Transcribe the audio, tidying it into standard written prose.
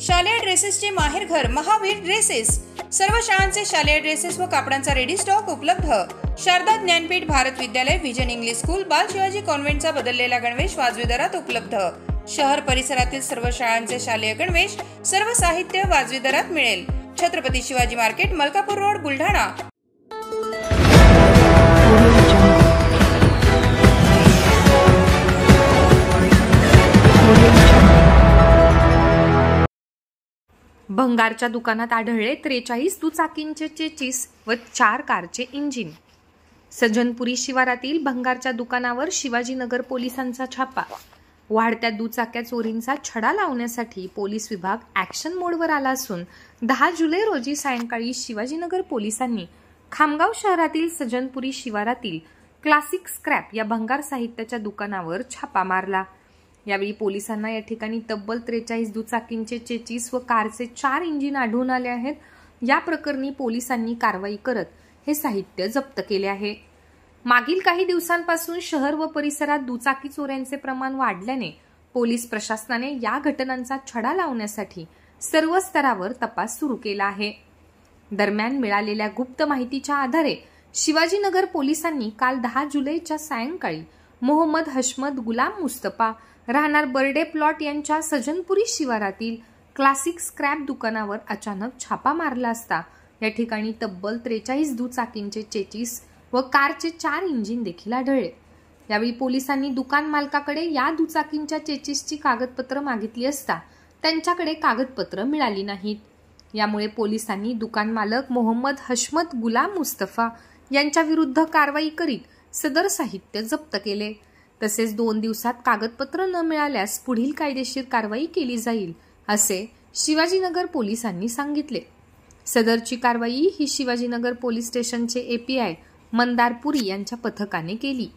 शालेय ड्रेसेसचे माहेरघर महावीर ड्रेसेस। सर्व शाळांचे शालेय ड्रेसेस व कापडांचा रेडी स्टॉक उपलब्ध। शारदा ज्ञानपीठ भारत विद्यालय विजन इंग्लिश स्कूल बाल शिवाजी कॉन्व्हेंटचा बदललेला गणवेश वाजवी दरात उपलब्ध। शहर परिसरातील सर्व शाळांचे शालेय गणवेश सर्व साहित्य वाजवी दरात मिळेल। Chhatrapati Shivaji market, Malkapur road, Buldhana. भंगारच्या दुकानात आढळले 43 दुचाकींचे चेचिस व 4 कारचे इंजिन। सज्जनपुरी शिवारातील भंगारच्या दुकानावर शिवाजीनगर पोलिसांचा छापा। वाढत्या दुचाक्या चोरींचा छडा लावण्यासाठी पोलीस विभाग ॲक्शन मोडवर आला असून 10 जुलै रोजी सायंकाळी शिवाजीनगर पोलिसांनी खामगाव शहरातील सज्जनपुरी शिवारातील क्लासिक स्क्रॅप या भंगार साहित्याच्या दुकानावर छापा मारला। यावेळी पोलिसांना या ठिकाणी तब्बल 43 दुचाकींचे चेचिस व कारचे 4 इंजिन आढळून आले आहेत। या प्रकरणी पोलिसांनी कारवाई करत हे साहित्य जप्त केले आहे। मागील काही दिवसांपासून शहर व परिसरात दुचाकी चोऱ्यांचे प्रमाण वाढल्याने पोलीस प्रशासनाने या घटनांचा छडा लावण्यासाठी सर्व स्तरावर तपास सुरू केला आहे। दरम्यान मिळालेल्या गुप्त माहितीच्या आधारे शिवाजीनगर पोलिसांनी काल 10 जुलैच्या सायंकाळी मोहम्मद हशमत गुलाम मुस्तफा राहणार बर्डे प्लॉट यांच्या सज्जनपुरी शिवारातील क्लासिक स्क्रॅप दुकानावर अचानक छापा मारला असता या ठिकाणी तब्बल 43 दुचाकींचे चेचिस व कारचे 4 इंजिन देखील आढळले। यावेळी पोलिसांनी दुकान मालकाकडे या दुचाकींच्या चेचिसची कागदपत्र मागितली असता त्यांच्याकडे कागदपत्र मिळाली नाहीत। यामुळे पोलिसांनी दुकान मालक मोहम्मद हशमत गुलाम मुस्तफा यांच्या विरुद्ध कारवाई करीत सदर साहित्य जप्त केले। तसेच 2 दिवसात कागदपत्र न मिळाल्यास पुढील कायदेशीर कारवाई केली जाईल असे शिवाजीनगर पोलिसांनी सांगितले। सदरची कारवाई ही शिवाजीनगर पोलीस स्टेशनचे API मंदार पुरी यांच्या पथकाने केली।